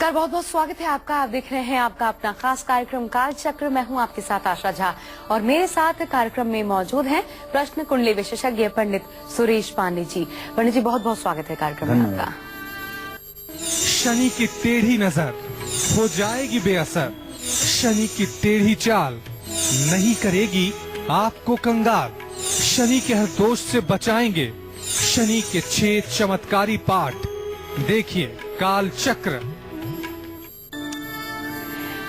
नमस्कार, बहुत बहुत स्वागत है आपका। आप देख रहे हैं आपका अपना खास कार्यक्रम काल चक्र। मैं हूं आपके साथ आशा झा और मेरे साथ कार्यक्रम में मौजूद हैं प्रश्न कुंडली विशेषज्ञ पंडित सुरेश पांडे जी। पंडित जी, बहुत बहुत स्वागत है कार्यक्रम में आपका। शनि की टेढ़ी नजर हो जाएगी बेअसर, शनि की टेढ़ी चाल नहीं करेगी आपको कंगाल, शनि के हर दोष से बचाएंगे शनि के 6 चमत्कारी पाठ। देखिए काल चक्र।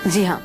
जी हाँ,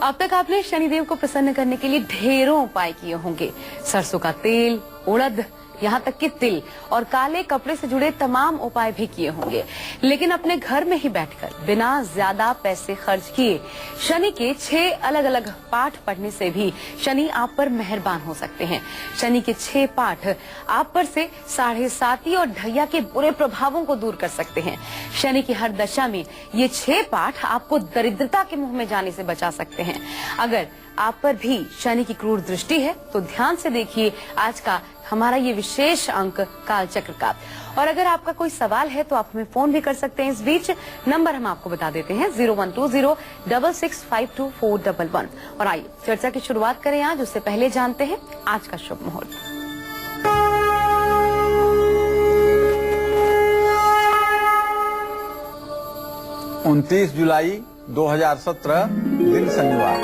अब तक आपने शनिदेव को प्रसन्न करने के लिए ढेरों उपाय किए होंगे। सरसों का तेल, उड़द, यहाँ तक कि तिल और काले कपड़े से जुड़े तमाम उपाय भी किए होंगे। लेकिन अपने घर में ही बैठकर बिना ज्यादा पैसे खर्च किए शनि के 6 अलग अलग पाठ पढ़ने से भी शनि आप पर मेहरबान हो सकते हैं। शनि के 6 पाठ आप पर से 7.5 और ढैया के बुरे प्रभावों को दूर कर सकते हैं। शनि की हर दशा में ये 6 पाठ आपको दरिद्रता के मुंह में जाने से बचा सकते हैं। अगर आप पर भी शनि की क्रूर दृष्टि है तो ध्यान से देखिए आज का हमारा ये विशेष अंक काल चक्र का। और अगर आपका कोई सवाल है तो आप हमें फोन भी कर सकते हैं। इस बीच नंबर हम आपको बता देते हैं 012066524111। और आइए चर्चा की शुरुआत करें आज। उससे पहले जानते हैं आज का शुभ मुहूर्त। 29 जुलाई 2017 दिन शनिवार।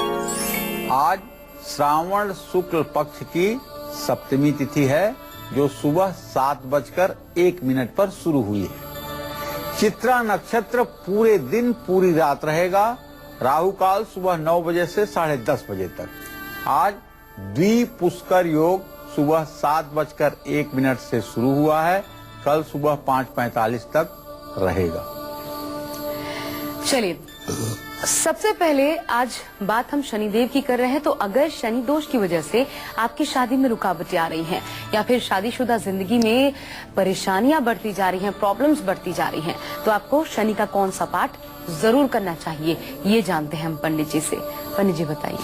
आज श्रावण शुक्ल पक्ष की सप्तमी तिथि है जो सुबह 7:01 पर शुरू हुई है। चित्रा नक्षत्र पूरे दिन पूरी रात रहेगा। राहु काल सुबह 9 बजे से 10:30 बजे तक। आज द्विपुष्कर योग सुबह 7:01 से शुरू हुआ है, कल सुबह 5:45 तक रहेगा। चलिए, सबसे पहले आज बात हम शनिदेव की कर रहे हैं। तो अगर शनि दोष की वजह से आपकी शादी में रुकावटें आ रही हैं या फिर शादीशुदा जिंदगी में परेशानियां बढ़ती जा रही हैं, प्रॉब्लम्स बढ़ती जा रही हैं, तो आपको शनि का कौन सा पाठ जरूर करना चाहिए, ये जानते हैं हम पंडित जी से। पंडित जी बताइए।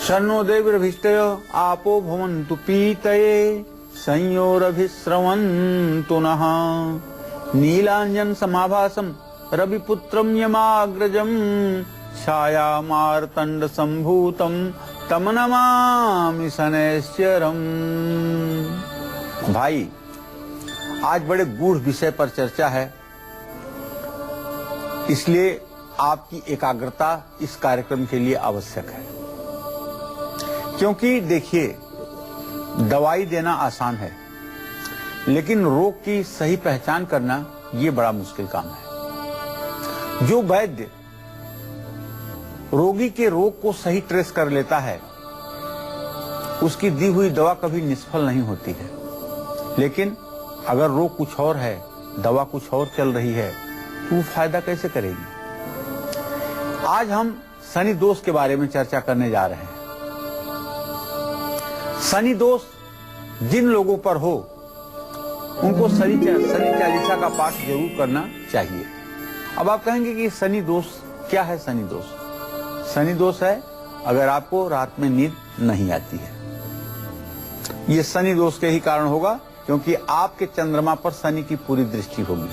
शन्नो देवीरभिष्टयो आपो भवन्तु पीतये संयोरभिस्रवन्तु नः नीलांजन समाभासम रविपुत्रम यमाग्रजम छायामार्तंड संभूतम तम नमामि शनैश्चरम। भाई, आज बड़े गूढ़ विषय पर चर्चा है, इसलिए आपकी एकाग्रता इस कार्यक्रम के लिए आवश्यक है। क्योंकि देखिए, दवाई देना आसान है लेकिन रोग की सही पहचान करना ये बड़ा मुश्किल काम है। जो वैद्य रोगी के रोग को सही ट्रेस कर लेता है उसकी दी हुई दवा कभी निष्फल नहीं होती है। लेकिन अगर रोग कुछ और है, दवा कुछ और चल रही है, तो वो फायदा कैसे करेगी। आज हम शनि दोष के बारे में चर्चा करने जा रहे हैं। शनि दोष जिन लोगों पर हो उनको शनि चालीसा का पाठ जरूर करना चाहिए। अब आप कहेंगे कि शनि दोष क्या है। शनि दोष है अगर आपको रात में नींद नहीं आती है। ये शनि दोष के ही कारण होगा क्योंकि आपके चंद्रमा पर शनि की पूरी दृष्टि होगी।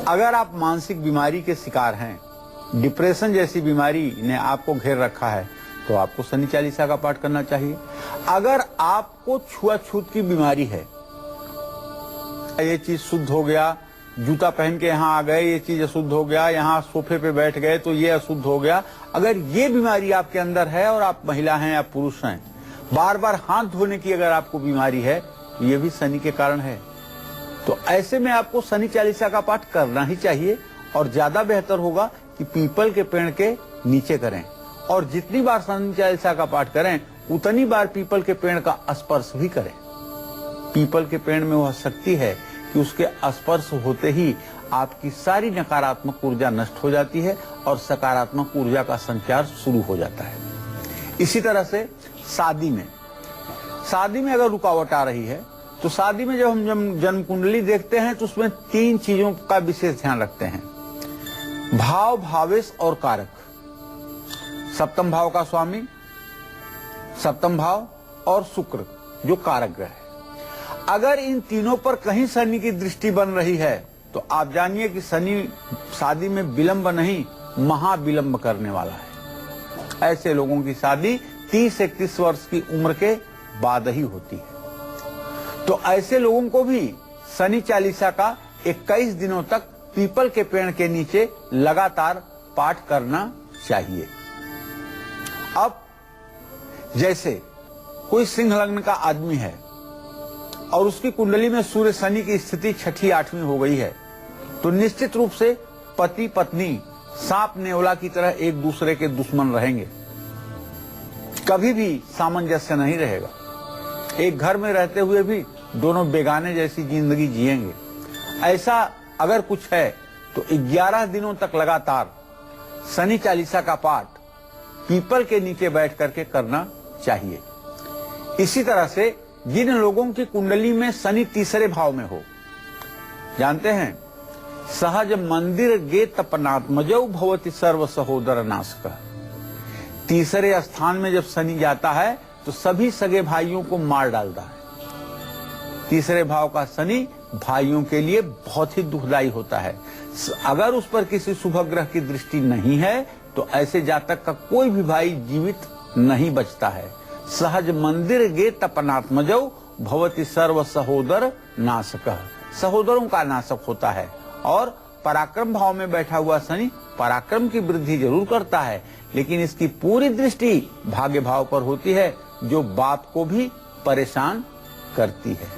अगर आप मानसिक बीमारी के शिकार हैं, डिप्रेशन जैसी बीमारी ने आपको घेर रखा है, तो आपको शनि चालीसा का पाठ करना चाहिए। अगर आपको छुआछूत की बीमारी है, ये चीज शुद्ध हो गया, जूता पहन के यहाँ आ गए ये चीज अशुद्ध हो गया, यहाँ सोफे पे बैठ गए तो ये अशुद्ध हो गया, अगर ये बीमारी आपके अंदर है और आप महिला हैं या पुरुष हैं, बार बार हाथ धोने की अगर आपको बीमारी है, ये भी शनि के कारण है। तो ऐसे में आपको शनि चालीसा का पाठ करना ही चाहिए। और ज्यादा बेहतर होगा कि पीपल के पेड़ के नीचे करें। और जितनी बार शनि चालीसा का पाठ करें उतनी बार पीपल के पेड़ का स्पर्श भी करें। पीपल के पेड़ में वह शक्ति है कि उसके स्पर्श होते ही आपकी सारी नकारात्मक ऊर्जा नष्ट हो जाती है और सकारात्मक ऊर्जा का संचार शुरू हो जाता है। इसी तरह से शादी में अगर रुकावट आ रही है तो शादी में जब हम जन्म कुंडली देखते हैं तो उसमें 3 चीजों का विशेष ध्यान रखते हैं। भाव, भावेश और कारक। सप्तम भाव का स्वामी, सप्तम भाव और शुक्र जो कारक ग्रह है। अगर इन तीनों पर कहीं शनि की दृष्टि बन रही है तो आप जानिए कि शनि शादी में विलंब नहीं, महाविलंब करने वाला है। ऐसे लोगों की शादी 30-31 वर्ष की उम्र के बाद ही होती है। तो ऐसे लोगों को भी शनि चालीसा का 21 दिनों तक पीपल के पेड़ के नीचे लगातार पाठ करना चाहिए। अब जैसे कोई सिंह लग्न का आदमी है और उसकी कुंडली में सूर्य शनि की स्थिति 6ठी 8वीं हो गई है, तो निश्चित रूप से पति पत्नी सांप नेवला की तरह एक दूसरे के दुश्मन रहेंगे, कभी भी सामंजस्य नहीं रहेगा। एक घर में रहते हुए भी दोनों बेगाने जैसी जिंदगी जिएंगे। ऐसा अगर कुछ है तो 11 दिनों तक लगातार शनि चालीसा का पाठ पीपल के नीचे बैठ करके करना चाहिए। इसी तरह से जिन लोगों की कुंडली में शनि तीसरे भाव में हो, जानते हैं सहज मंदिर गे तपनात्मजौ भवति सर्व सहोदर नाशक। तीसरे स्थान में जब शनि जाता है तो सभी सगे भाइयों को मार डालता है। तीसरे भाव का शनि भाइयों के लिए बहुत ही दुखदायी होता है। अगर उस पर किसी शुभ ग्रह की दृष्टि नहीं है तो ऐसे जातक का कोई भी भाई जीवित नहीं बचता है। सहज मंदिर गे तपनात्मजौ भवति सर्व सहोदर नाशक। सहोदरों का नाशक होता है। और पराक्रम भाव में बैठा हुआ शनि पराक्रम की वृद्धि जरूर करता है, लेकिन इसकी पूरी दृष्टि भाग्य भाव पर होती है, जो बाप को भी परेशान करती है।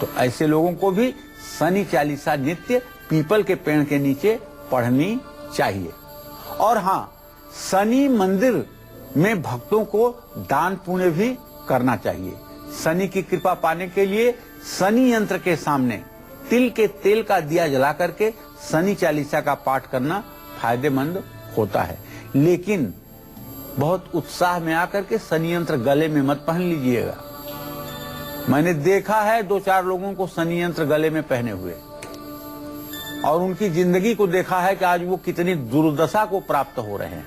तो ऐसे लोगों को भी शनि चालीसा नित्य पीपल के पेड़ के नीचे पढ़नी चाहिए। और हाँ, शनि मंदिर में भक्तों को दान पुण्य भी करना चाहिए। शनि की कृपा पाने के लिए शनि यंत्र के सामने तिल के तेल का दिया जला करके शनि चालीसा का पाठ करना फायदेमंद होता है। लेकिन बहुत उत्साह में आकर के शनि यंत्र गले में मत पहन लीजिएगा। मैंने देखा है 2-4 लोगों को शनि यंत्र गले में पहने हुए, और उनकी जिंदगी को देखा है कि आज वो कितनी दुर्दशा को प्राप्त हो रहे हैं।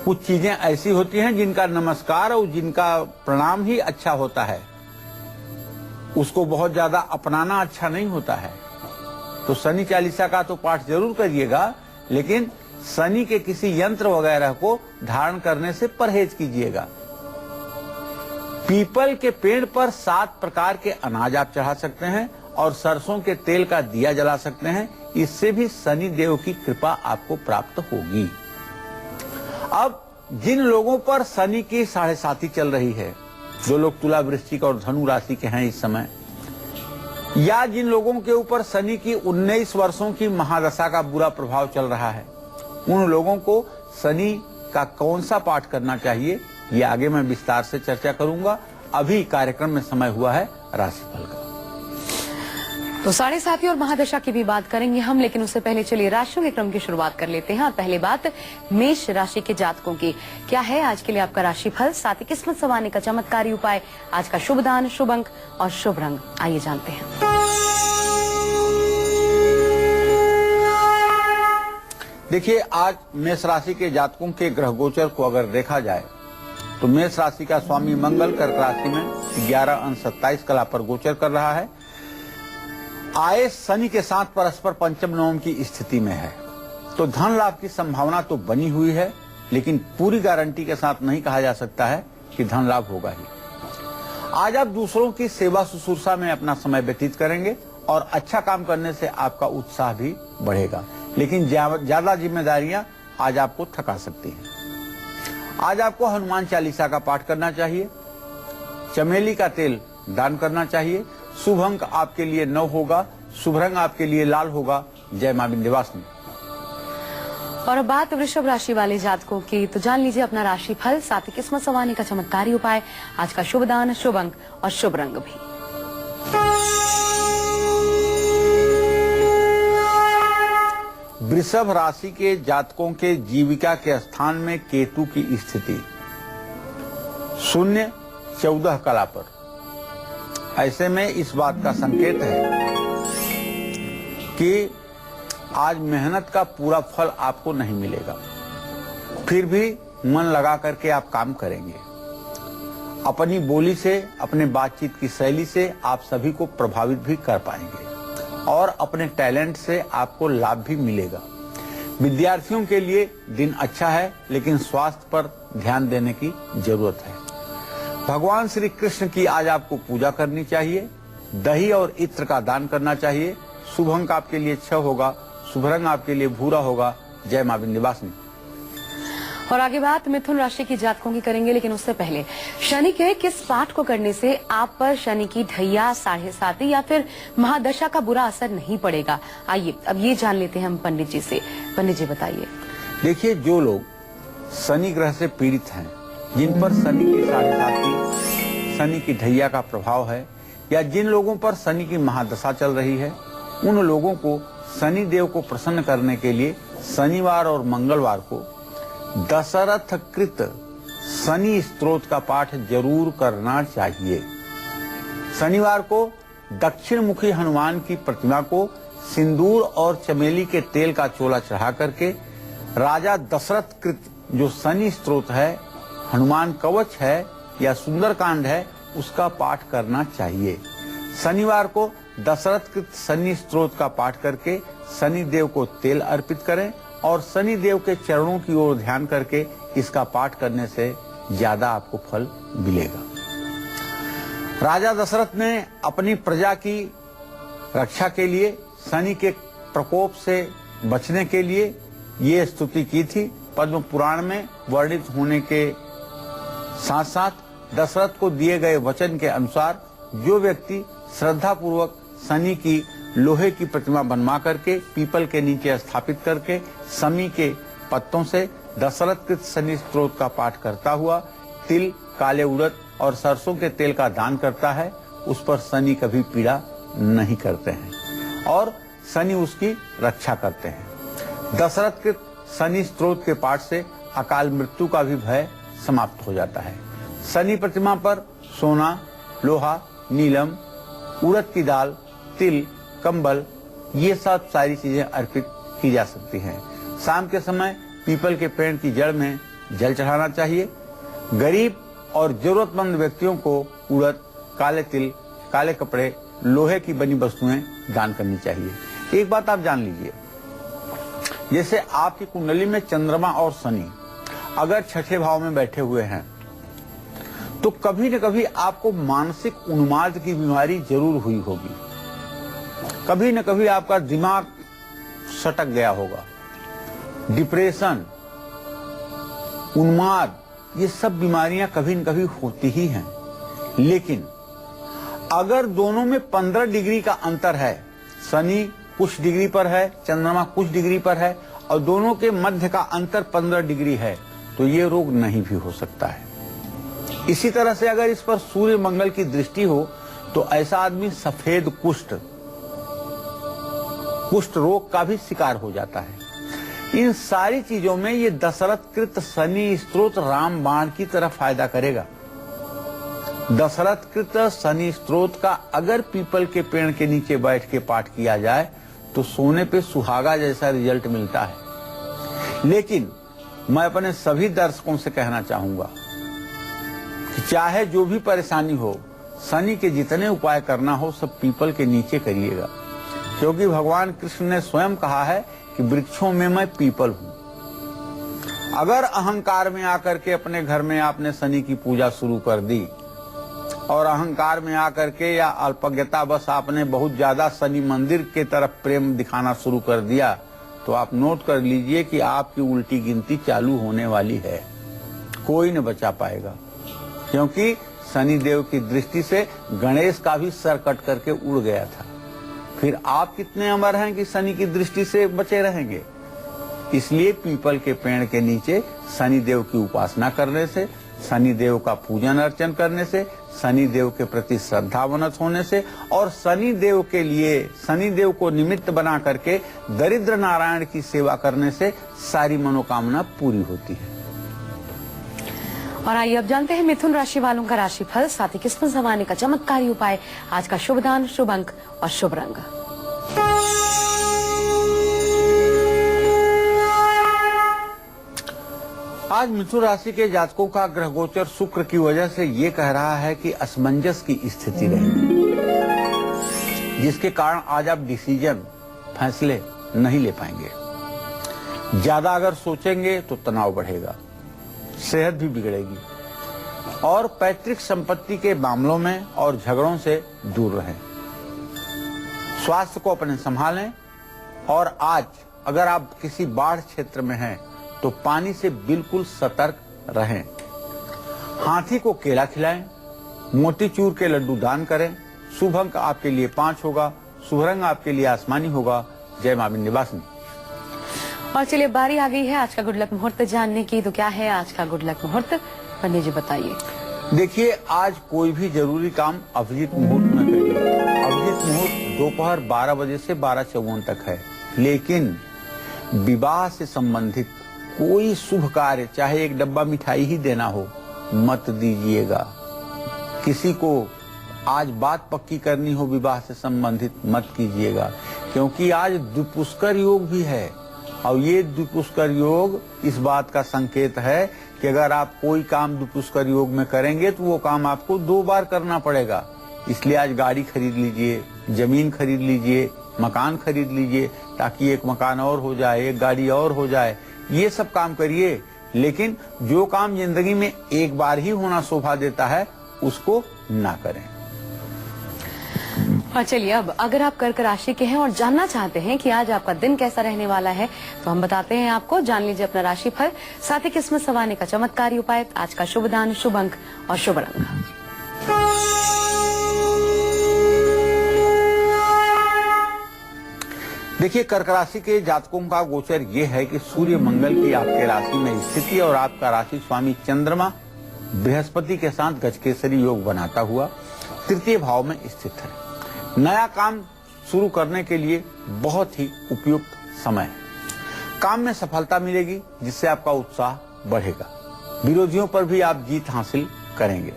कुछ चीजें ऐसी होती हैं जिनका नमस्कार और जिनका प्रणाम ही अच्छा होता है, उसको बहुत ज्यादा अपनाना अच्छा नहीं होता है। तो शनि चालीसा का तो पाठ जरूर करिएगा, लेकिन शनि के किसी यंत्र वगैरह को धारण करने से परहेज कीजिएगा। पीपल के पेड़ पर 7 प्रकार के अनाज आप चढ़ा सकते हैं और सरसों के तेल का दिया जला सकते हैं। इससे भी शनि देव की कृपा आपको प्राप्त होगी। अब जिन लोगों पर शनि की 7.5 चल रही है, जो लोग तुला वृश्चिक और धनु राशि के हैं इस समय, या जिन लोगों के ऊपर शनि की 19 वर्षों की महादशा का बुरा प्रभाव चल रहा है, उन लोगों को शनि का कौन सा पाठ करना चाहिए, ये आगे मैं विस्तार से चर्चा करूंगा। अभी कार्यक्रम में समय हुआ है राशिफल का। तो 7.5 और महादशा की भी बात करेंगे हम, लेकिन उससे पहले चलिए राशियों के क्रम की शुरुआत कर लेते हैं। और पहले बात मेष राशि के जातकों की। क्या है आज के लिए आपका राशिफल, साथ ही किस्मत संवारने का चमत्कारी उपाय, आज का शुभ दान, शुभ अंक और शुभ रंग, आइए जानते हैं। देखिए, आज मेष राशि के जातकों के ग्रह गोचर को अगर देखा जाए तो मेष राशि का स्वामी मंगल कर्क राशि में 11 अंश 27 कला पर गोचर कर रहा है। आए शनि के साथ परस्पर पंचम नवम की स्थिति में है, तो धन लाभ की संभावना तो बनी हुई है, लेकिन पूरी गारंटी के साथ नहीं कहा जा सकता है कि धन लाभ होगा ही। आज आप दूसरों की सेवा शुश्रूषा में अपना समय व्यतीत करेंगे और अच्छा काम करने से आपका उत्साह भी बढ़ेगा, लेकिन ज्यादा जिम्मेदारियां आज आपको थका सकती हैं। आज आपको हनुमान चालीसा का पाठ करना चाहिए, चमेली का तेल दान करना चाहिए। शुभ अंक आपके लिए 9 होगा, शुभ रंग आपके लिए लाल होगा। जय मां विंध्यवासिनी। और अब बात वृषभ राशि वाले जातकों की, तो जान लीजिए अपना राशिफल, साथ ही किस्मत संवारने का चमत्कारी उपाय, आज का शुभ दान, शुभ अंक और शुभ रंग भी। वृषभ राशि के जातकों के जीविका के स्थान में केतु की स्थिति 0-14 कला पर, ऐसे में इस बात का संकेत है कि आज मेहनत का पूरा फल आपको नहीं मिलेगा, फिर भी मन लगा करके आप काम करेंगे। अपनी बोली से, अपने बातचीत की शैली से आप सभी को प्रभावित भी कर पाएंगे। और अपने टैलेंट से आपको लाभ भी मिलेगा। विद्यार्थियों के लिए दिन अच्छा है, लेकिन स्वास्थ्य पर ध्यान देने की जरूरत है। भगवान श्री कृष्ण की आज आपको पूजा करनी चाहिए। दही और इत्र का दान करना चाहिए। शुभ अंक आपके लिए 6 होगा। शुभ रंग आपके लिए भूरा होगा। जय मां विंध्यवासिनी। और आगे बात मिथुन राशि की जातकों की करेंगे, लेकिन उससे पहले शनि के किस पाठ को करने से आप पर शनि की ढैया, 7.5 या फिर महादशा का बुरा असर नहीं पड़ेगा? आइए अब ये जान लेते हैं हम पंडित जी से। पंडित जी बताइए। देखिए, जो लोग शनि ग्रह से पीड़ित हैं, जिन पर शनि की 7.5, शनि की ढैया का प्रभाव है, या जिन लोगों पर शनि की महादशा चल रही है, उन लोगों को शनि देव को प्रसन्न करने के लिए शनिवार और मंगलवार को दशरथ कृत शनि स्तोत्र का पाठ जरूर करना चाहिए। शनिवार को दक्षिण मुखी हनुमान की प्रतिमा को सिंदूर और चमेली के तेल का चोला चढ़ा करके राजा दशरथ कृत जो शनि स्तोत्र है, हनुमान कवच है या सुंदरकांड है, उसका पाठ करना चाहिए। शनिवार को दशरथ कृत शनि स्तोत्र का पाठ करके शनि देव को तेल अर्पित करें और शनि देव के चरणों की ओर ध्यान करके इसका पाठ करने से ज्यादा आपको फल मिलेगा। राजा दशरथ ने अपनी प्रजा की रक्षा के लिए, शनि के प्रकोप से बचने के लिए ये स्तुति की थी। पद्म पुराण में वर्णित होने के साथ साथ दशरथ को दिए गए वचन के अनुसार जो व्यक्ति श्रद्धा पूर्वक शनि की लोहे की प्रतिमा बनवा करके पीपल के नीचे स्थापित करके शमी के पत्तों से दशरथ कृत शनि स्तोत्र का पाठ करता हुआ तिल, काले उड़द और सरसों के तेल का दान करता है, उस पर शनि कभी पीड़ा नहीं करते हैं और शनि उसकी रक्षा करते हैं। दशरथ कृत शनि स्तोत्र के पाठ से अकाल मृत्यु का भी भय समाप्त हो जाता है। शनि प्रतिमा पर सोना, लोहा, नीलम, उड़द की दाल, तिल, कंबल, ये सब सारी चीजें अर्पित की जा सकती हैं। शाम के समय पीपल के पेड़ की जड़ में जल चढ़ाना चाहिए। गरीब और जरूरतमंद व्यक्तियों को उड़द, काले तिल, काले कपड़े, लोहे की बनी वस्तुएं दान करनी चाहिए। एक बात आप जान लीजिए, जैसे आपकी कुंडली में चंद्रमा और शनि अगर 6ठे भाव में बैठे हुए हैं तो कभी न कभी आपको मानसिक उन्माद की बीमारी जरूर हुई होगी। कभी न कभी आपका दिमाग सटक गया होगा। डिप्रेशन, उन्माद, ये सब बीमारियां कभी न कभी होती ही हैं। लेकिन अगर दोनों में 15 डिग्री का अंतर है, शनि कुछ डिग्री पर है, चंद्रमा कुछ डिग्री पर है और दोनों के मध्य का अंतर 15 डिग्री है, तो ये रोग नहीं भी हो सकता है। इसी तरह से अगर इस पर सूर्य मंगल की दृष्टि हो तो ऐसा आदमी सफेद कुष्ठ रोग का भी शिकार हो जाता है। इन सारी चीजों में ये दशरथ कृत शनि स्तोत्र रामबाण की तरह फायदा करेगा। दशरथ कृत शनि स्तोत्र का अगर पीपल के पेड़ के नीचे बैठ के पाठ किया जाए तो सोने पे सुहागा जैसा रिजल्ट मिलता है। लेकिन मैं अपने सभी दर्शकों से कहना चाहूंगा कि चाहे जो भी परेशानी हो, शनि के जितने उपाय करना हो सब पीपल के नीचे करिएगा, क्योंकि भगवान कृष्ण ने स्वयं कहा है कि वृक्षों में मैं पीपल हूं। अगर अहंकार में आकर के अपने घर में आपने शनि की पूजा शुरू कर दी और अहंकार में आकर के या अल्पज्ञता बस आपने बहुत ज्यादा शनि मंदिर के तरफ प्रेम दिखाना शुरू कर दिया, तो आप नोट कर लीजिए कि आपकी उल्टी गिनती चालू होने वाली है। कोई न बचा पाएगा, क्योंकि शनि देव की दृष्टि से गणेश का भी सर कट करके उड़ गया था। फिर आप कितने अमर हैं कि शनि की दृष्टि से बचे रहेंगे। इसलिए पीपल के पेड़ के नीचे शनि देव की उपासना करने से, शनि देव का पूजन अर्चन करने से, शनि देव के प्रति श्रद्धावनत होने से और शनि देव के लिए, शनि देव को निमित्त बना करके दरिद्र नारायण की सेवा करने से सारी मनोकामना पूरी होती है। और आइए अब जानते हैं मिथुन राशि वालों का राशिफल, साथ ही किस्मत जमाने का चमत्कारी उपाय, आज का शुभ दान, शुभ अंक और शुभ रंग। आज मिथुन राशि के जातकों का ग्रह गोचर शुक्र की वजह से ये कह रहा है कि असमंजस की स्थिति रहेगी। जिसके कारण आज आप डिसीजन, फैसले नहीं ले पाएंगे। ज्यादा अगर सोचेंगे तो तनाव बढ़ेगा, सेहत भी बिगड़ेगी और पैतृक संपत्ति के मामलों में और झगड़ों से दूर रहें। स्वास्थ्य को अपने संभालें और आज अगर आप किसी बाढ़ क्षेत्र में हैं तो पानी से बिल्कुल सतर्क रहें। हाथी को केला खिलाएं, मोतीचूर के लड्डू दान करें। शुभ अंक आपके लिए 5 होगा, शुभ रंग आपके लिए आसमानी होगा। जय मां विंध्यवासिनी। और चलिए बारी आ गई है आज का गुड लक मुहूर्त जानने की। तो क्या है आज का गुड लक मुहूर्त, पंडित जी बताइए। देखिए, आज कोई भी जरूरी काम अभिजीत मुहूर्त में करिए। अभिजीत मुहूर्त दोपहर 12 बजे से 12:54 तक है, लेकिन विवाह से संबंधित कोई शुभ कार्य, चाहे एक डब्बा मिठाई ही देना हो, मत दीजिएगा। किसी को आज बात पक्की करनी हो विवाह से संबंधित, मत कीजिएगा, क्योंकि आज द्विपुष्कर योग भी है और ये द्विपुष्कर योग इस बात का संकेत है कि अगर आप कोई काम द्विपुष्कर योग में करेंगे तो वो काम आपको 2 बार करना पड़ेगा। इसलिए आज गाड़ी खरीद लीजिए, जमीन खरीद लीजिए, मकान खरीद लीजिए, ताकि एक मकान और हो जाए, एक गाड़ी और हो जाए। ये सब काम करिए, लेकिन जो काम जिंदगी में एक बार ही होना शोभा देता है उसको ना करें। और चलिए अब अगर आप कर्क राशि के हैं और जानना चाहते हैं कि आज आपका दिन कैसा रहने वाला है, तो हम बताते हैं आपको। जान लीजिए अपना राशिफल, साथ ही किस्मत संवारने का चमत्कारी उपाय, आज का शुभ दान, शुभ अंक और शुभ रंग। देखिए, कर्क राशि के जातकों का गोचर ये है कि सूर्य मंगल की आपके राशि में स्थिति और आपका राशि स्वामी चंद्रमा बृहस्पति के साथ गजकेसरी योग बनाता हुआ तृतीय भाव में स्थित है। नया काम शुरू करने के लिए बहुत ही उपयुक्त समय है। काम में सफलता मिलेगी, जिससे आपका उत्साह बढ़ेगा। विरोधियों पर भी आप जीत हासिल करेंगे।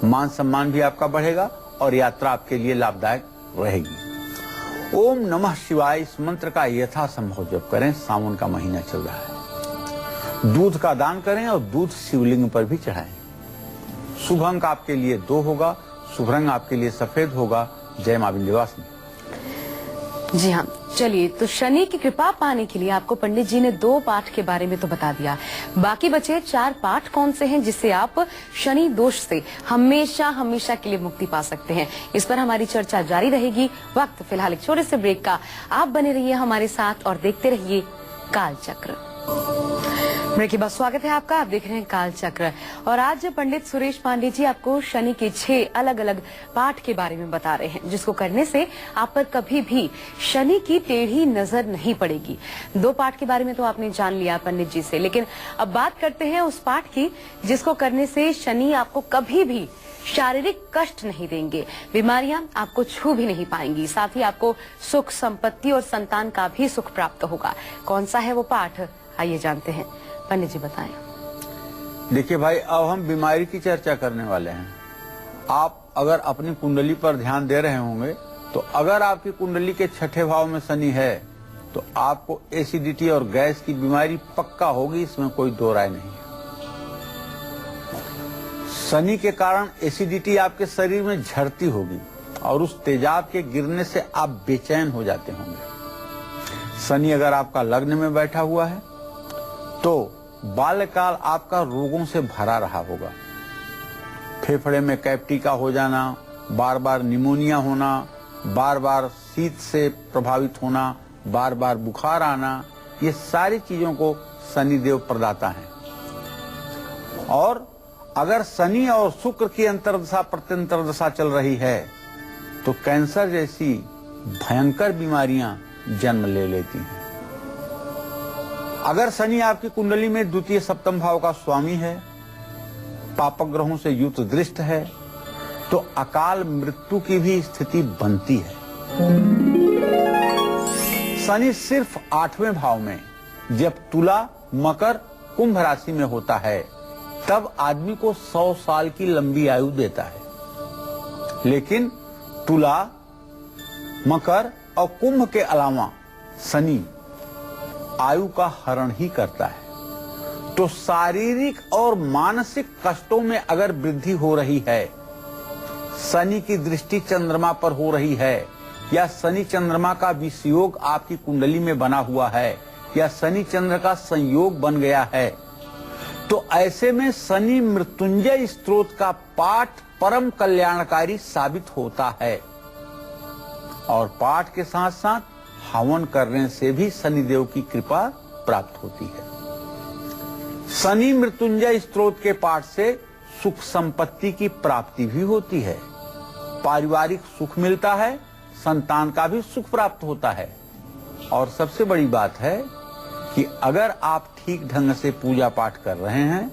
मान सम्मान भी आपका बढ़ेगा और यात्रा आपके लिए लाभदायक रहेगी। ओम नमः शिवाय इस मंत्र का यथासंभव जप करें। सावन का महीना चल रहा है। दूध का दान करें और दूध शिवलिंग पर भी चढ़ाएं। शुभ अंक आपके लिए 2 होगा, शुभ रंग आपके लिए सफेद होगा। जय मां विंध्यवासिनी। जी हाँ, चलिए तो शनि की कृपा पाने के लिए आपको पंडित जी ने 2 पाठ के बारे में तो बता दिया, बाकी बचे 4 पाठ कौन से हैं जिससे आप शनि दोष से हमेशा हमेशा के लिए मुक्ति पा सकते हैं। इस पर हमारी चर्चा जारी रहेगी। वक्त फिलहाल एक छोटे से ब्रेक का। आप बने रहिए हमारे साथ और देखते रहिए काल चक्र। ब्रेक के बाद स्वागत है आपका। आप देख रहे हैं काल चक्र और आज पंडित सुरेश पांडे जी आपको शनि के 6 अलग अलग पाठ के बारे में बता रहे हैं, जिसको करने से आप पर कभी भी शनि की टेढ़ी नजर नहीं पड़ेगी। 2 पाठ के बारे में तो आपने जान लिया पंडित जी से, लेकिन अब बात करते हैं उस पाठ की जिसको करने से शनि आपको कभी भी शारीरिक कष्ट नहीं देंगे, बीमारियां आपको छू भी नहीं पाएंगी, साथ ही आपको सुख, संपत्ति और संतान का भी सुख प्राप्त होगा। कौन सा है वो पाठ, आइए जानते हैं। पंडित जी बताएं। देखिए भाई, अब हम बीमारी की चर्चा करने वाले हैं। आप अगर अपनी कुंडली पर ध्यान दे रहे होंगे तो अगर आपकी कुंडली के 6ठे भाव में शनि है तो आपको एसिडिटी और गैस की बीमारी पक्का होगी, इसमें कोई 2 राय नहीं है। शनि के कारण एसिडिटी आपके शरीर में झड़ती होगी और उस तेजाब के गिरने से आप बेचैन हो जाते होंगे। शनि अगर आपका लग्न में बैठा हुआ है तो बाल्यकाल आपका रोगों से भरा रहा होगा। फेफड़े में कैप्टी का हो जाना, बार बार निमोनिया होना, बार बार शीत से प्रभावित होना, बार बार बुखार आना, ये सारी चीजों को शनिदेव प्रदाता है। और अगर शनि और शुक्र की अंतर्दशा प्रत्यंतर्दशा चल रही है तो कैंसर जैसी भयंकर बीमारियां जन्म ले लेती हैं। अगर शनि आपकी कुंडली में द्वितीय सप्तम भाव का स्वामी है, पापक ग्रहों से युक्त दृष्ट है, तो अकाल मृत्यु की भी स्थिति बनती है। शनि सिर्फ 8वें भाव में जब तुला, मकर, कुंभ राशि में होता है तब आदमी को 100 साल की लंबी आयु देता है। लेकिन तुला, मकर और कुंभ के अलावा शनि आयु का हरण ही करता है। तो शारीरिक और मानसिक कष्टों में अगर वृद्धि हो रही है, शनि की दृष्टि चंद्रमा पर हो रही है या शनि चंद्रमा का विषयोग आपकी कुंडली में बना हुआ है या शनि चंद्र का संयोग बन गया है, तो ऐसे में शनि मृत्युंजय स्तोत्र का पाठ परम कल्याणकारी साबित होता है। और पाठ के साथ साथ हवन करने से भी शनिदेव की कृपा प्राप्त होती है। शनि मृत्युंजय स्तोत्र के पाठ से सुख संपत्ति की प्राप्ति भी होती है, पारिवारिक सुख मिलता है, संतान का भी सुख प्राप्त होता है। और सबसे बड़ी बात है कि अगर आप ठीक ढंग से पूजा पाठ कर रहे हैं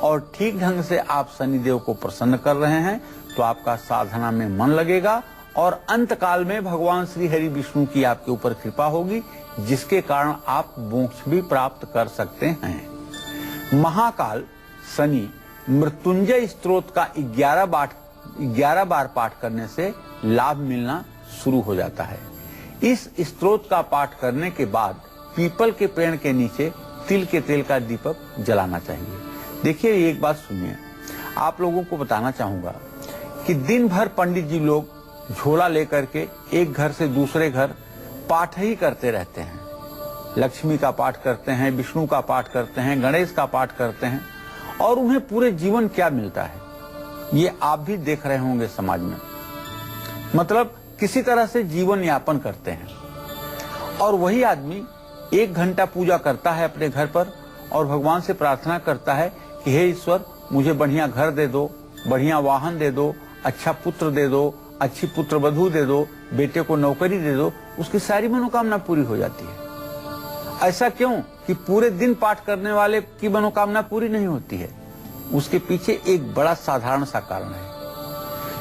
और ठीक ढंग से आप शनिदेव को प्रसन्न कर रहे हैं तो आपका साधना में मन लगेगा और अंत काल में भगवान श्री हरि विष्णु की आपके ऊपर कृपा होगी, जिसके कारण आप मोक्ष भी प्राप्त कर सकते हैं। महाकाल शनि मृत्युंजय स्तोत्र का 11 बार पाठ करने से लाभ मिलना शुरू हो जाता है। इस स्तोत्र का पाठ करने के बाद पीपल के पेड़ के नीचे तिल के तेल का दीपक जलाना चाहिए। देखिए, एक बात सुनिए, आप लोगों को बताना चाहूंगा कि दिन भर पंडित जी लोग झोला लेकर के एक घर से दूसरे घर पाठ ही करते रहते हैं। लक्ष्मी का पाठ करते हैं, विष्णु का पाठ करते हैं, गणेश का पाठ करते हैं, और उन्हें पूरे जीवन क्या मिलता है ये आप भी देख रहे होंगे समाज में। मतलब किसी तरह से जीवन यापन करते हैं। और वही आदमी 1 घंटा पूजा करता है अपने घर पर और भगवान से प्रार्थना करता है कि हे ईश्वर, मुझे बढ़िया घर दे दो, बढ़िया वाहन दे दो, अच्छा पुत्र दे दो, अच्छी पुत्र वधू दे दो, बेटे को नौकरी दे दो, उसकी सारी मनोकामना पूरी हो जाती है। ऐसा क्यों कि पूरे दिन पाठ करने वाले की मनोकामना पूरी नहीं होती है? उसके पीछे एक बड़ा साधारण सा कारण है।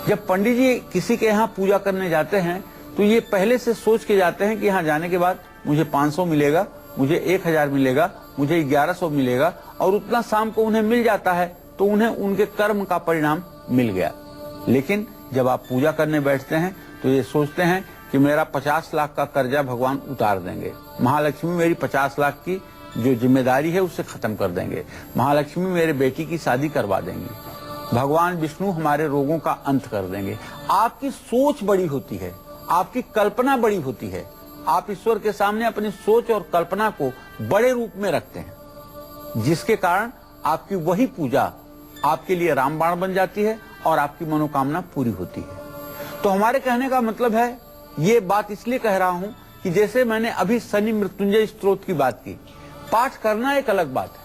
जब पंडित जी किसी के यहाँ पूजा करने जाते हैं तो ये पहले से सोच के जाते हैं कि यहाँ जाने के बाद मुझे 500 मिलेगा, मुझे 1000 मिलेगा, मुझे 1100 मिलेगा, और उतना शाम को उन्हें मिल जाता है तो उन्हें उनके कर्म का परिणाम मिल गया। लेकिन जब आप पूजा करने बैठते हैं तो ये सोचते हैं कि मेरा 50 लाख का कर्जा भगवान उतार देंगे, महालक्ष्मी मेरी 50 लाख की जो जिम्मेदारी है उससे खत्म कर देंगे, महालक्ष्मी मेरे बेटी की शादी करवा देंगी, भगवान विष्णु हमारे रोगों का अंत कर देंगे। आपकी सोच बड़ी होती है, आपकी कल्पना बड़ी होती है। आप ईश्वर के सामने अपनी सोच और कल्पना को बड़े रूप में रखते हैं, जिसके कारण आपकी वही पूजा आपके लिए रामबाण बन जाती है और आपकी मनोकामना पूरी होती है। तो हमारे कहने का मतलब है, ये बात इसलिए कह रहा हूं कि जैसे मैंने अभी शनि मृत्युंजय स्तोत्र की बात की, पाठ करना एक अलग बात है,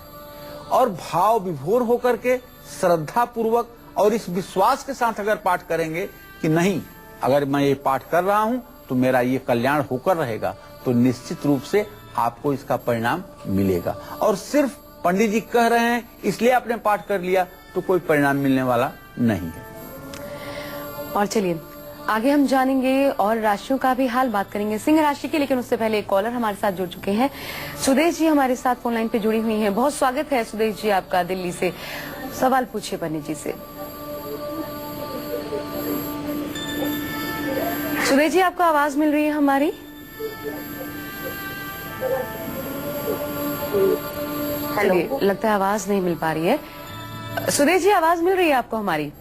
और भाव विभोर होकर के श्रद्धा पूर्वक और इस विश्वास के साथ अगर पाठ करेंगे कि नहीं, अगर मैं ये पाठ कर रहा हूं तो मेरा ये कल्याण होकर रहेगा, तो निश्चित रूप से आपको इसका परिणाम मिलेगा। और सिर्फ पंडित जी कह रहे हैं इसलिए आपने पाठ कर लिया तो कोई परिणाम मिलने वाला नहीं है। और चलिए आगे हम जानेंगे और राशियों का भी हाल बात करेंगे, सिंह राशि की। लेकिन उससे पहले एक कॉलर हमारे साथ जुड़ चुके हैं। सुदेश जी हमारे साथ फोन लाइन पे जुड़ी हुई हैं। बहुत स्वागत है सुदेश जी आपका दिल्ली से। सवाल पूछिए पंडित जी से। सुदेश जी, आपको आवाज मिल रही है हमारी? हेलो, लगता है आवाज नहीं मिल पा रही है। सुदेश जी, आवाज मिल रही है आपको हमारी?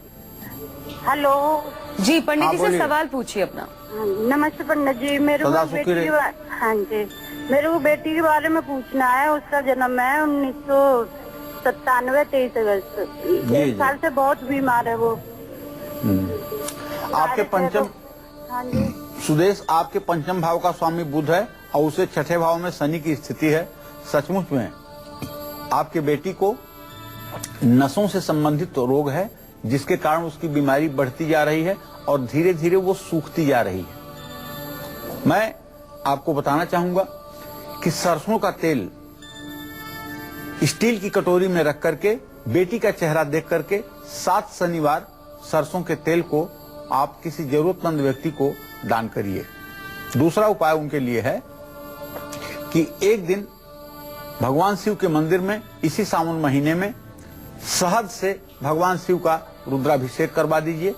हेलो जी, पंडित जी से सवाल पूछिए अपना। नमस्ते पंडित जी, मेरे को बेटी के बारे में पूछना है। उसका जन्म है 1997, 23 अगस्त। 1 साल से बहुत बीमार है वो। आपके पंचम, हाँ जी सुदेश, आपके पंचम भाव का स्वामी बुध है और उसे 6ठे भाव में शनि की स्थिति है। सचमुच में आपके बेटी को नसों से संबंधित रोग है, जिसके कारण उसकी बीमारी बढ़ती जा रही है और धीरे धीरे वो सूखती जा रही है। मैं आपको बताना चाहूंगा कि सरसों का तेल स्टील की कटोरी में रख करके बेटी का चेहरा देख करके 7 शनिवार सरसों के तेल को आप किसी जरूरतमंद व्यक्ति को दान करिए। दूसरा उपाय उनके लिए है कि एक दिन भगवान शिव के मंदिर में इसी सावन महीने में शहद से भगवान शिव का रुद्राभिषेक करवा दीजिए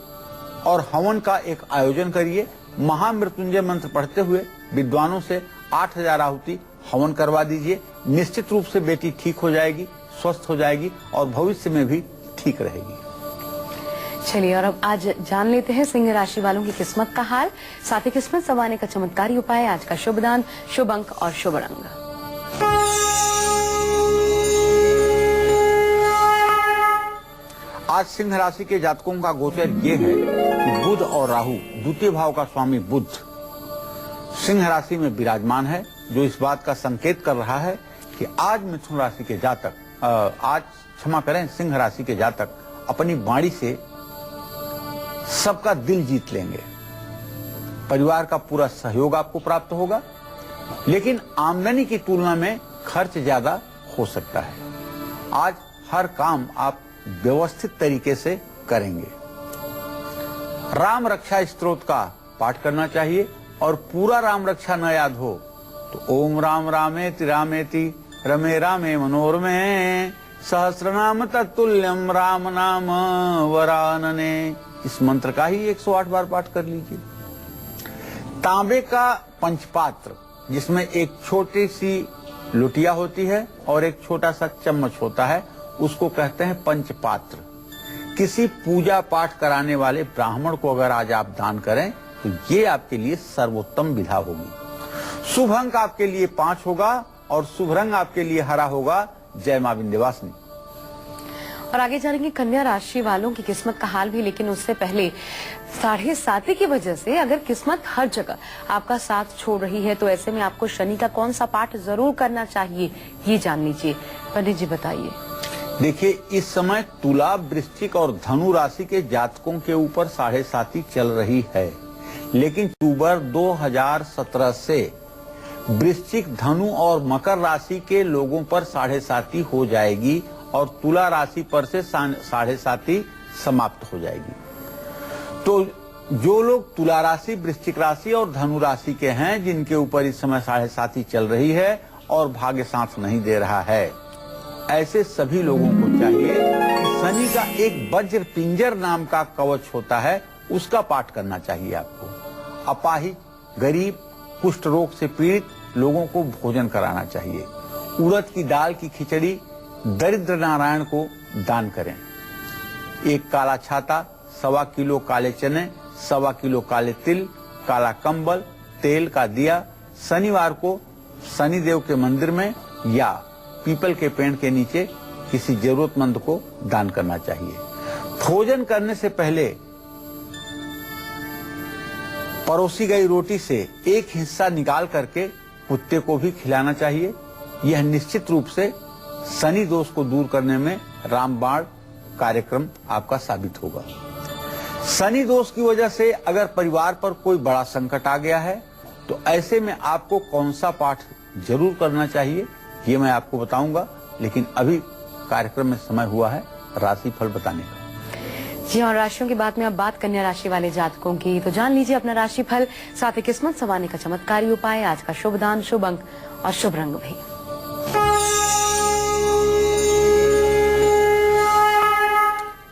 और हवन का एक आयोजन करिए। महामृत्युंजय मंत्र पढ़ते हुए विद्वानों से 8000 आहुति हवन करवा दीजिए। निश्चित रूप से बेटी ठीक हो जाएगी, स्वस्थ हो जाएगी और भविष्य में भी ठीक रहेगी। चलिए और अब आज जान लेते हैं सिंह राशि वालों की किस्मत का हाल, साथ ही किस्मत संवारने का चमत्कारी उपाय, आज का शुभ दान, शुभ अंक और शुभ रंग। आज सिंह राशि के जातकों का गोचर ये है कि बुध और राहु द्वितीय भाव का स्वामी बुध सिंह राशि में विराजमान है, जो इस बात का संकेत कर रहा है कि आज मिथुन राशि के जातक सिंह राशि के जातक अपनी वाणी से सबका दिल जीत लेंगे। परिवार का पूरा सहयोग आपको प्राप्त होगा, लेकिन आमदनी की तुलना में खर्च ज्यादा हो सकता है। आज हर काम आप व्यवस्थित तरीके से करेंगे। राम रक्षा स्तोत्र का पाठ करना चाहिए, और पूरा राम रक्षा न याद हो तो ओम राम रामेति रामेति रमे रामे मनोरमे सहस्रनाम तत्तुल्यम राम नाम वरानने, इस मंत्र का ही 108 बार पाठ कर लीजिए। तांबे का पंचपात्र, जिसमें एक छोटी सी लुटिया होती है और एक छोटा सा चम्मच होता है, उसको कहते हैं पंचपात्र। किसी पूजा पाठ कराने वाले ब्राह्मण को अगर आज आप दान करें तो ये आपके लिए सर्वोत्तम विधा होगी। शुभ अंक आपके लिए 5 होगा और शुभ रंग आपके लिए हरा होगा। जय मां विंध्यवासिनी। और आगे जानेंगे कन्या राशि वालों की किस्मत का हाल भी, लेकिन उससे पहले 7.5 की वजह से अगर किस्मत हर जगह आपका साथ छोड़ रही है तो ऐसे में आपको शनि का कौन सा पाठ जरूर करना चाहिए, ये जान लीजिए। पंडित जी बताइए। देखिए, इस समय तुला, वृश्चिक और धनु राशि के जातकों के ऊपर 7.5 चल रही है, लेकिन अक्टूबर 2017 से वृश्चिक, धनु और मकर राशि के लोगों पर 7.5 हो जाएगी और तुला राशि पर से 7.5 समाप्त हो जाएगी। तो जो लोग तुला राशि, वृश्चिक राशि और धनु राशि के हैं, जिनके ऊपर इस समय 7.5 चल रही है और भाग्य साथ नहीं दे रहा है, ऐसे सभी लोगों को चाहिए कि शनि का एक वज्र पिंजर नाम का कवच होता है, उसका पाठ करना चाहिए आपको। अपाहिज, गरीब, कुष्ठ रोग से पीड़ित लोगों को भोजन कराना चाहिए। उड़द की दाल की खिचड़ी दरिद्र नारायण को दान करें। एक काला छाता, 1.25 किलो काले चने, 1.25 किलो काले तिल, काला कंबल, तेल का दिया शनिवार को शनिदेव के मंदिर में या पीपल के पेड़ के नीचे किसी जरूरतमंद को दान करना चाहिए। भोजन करने से पहले परोसी गई रोटी से एक हिस्सा निकाल करके कुत्ते को भी खिलाना चाहिए। यह निश्चित रूप से शनि दोष को दूर करने में रामबाण कार्यक्रम आपका साबित होगा। शनि दोष की वजह से अगर परिवार पर कोई बड़ा संकट आ गया है तो ऐसे में आपको कौन सा पाठ जरूर करना चाहिए, ये मैं आपको बताऊंगा, लेकिन अभी कार्यक्रम में समय हुआ है राशिफल बताने का। जी और राशियों की बात में अब बात कन्या राशि वाले जातकों की, तो जान लीजिए अपना राशिफल, साथ ही किस्मत संवारने का चमत्कारी उपाय, आज का शुभ दान, शुभ अंक और शुभ रंग भी।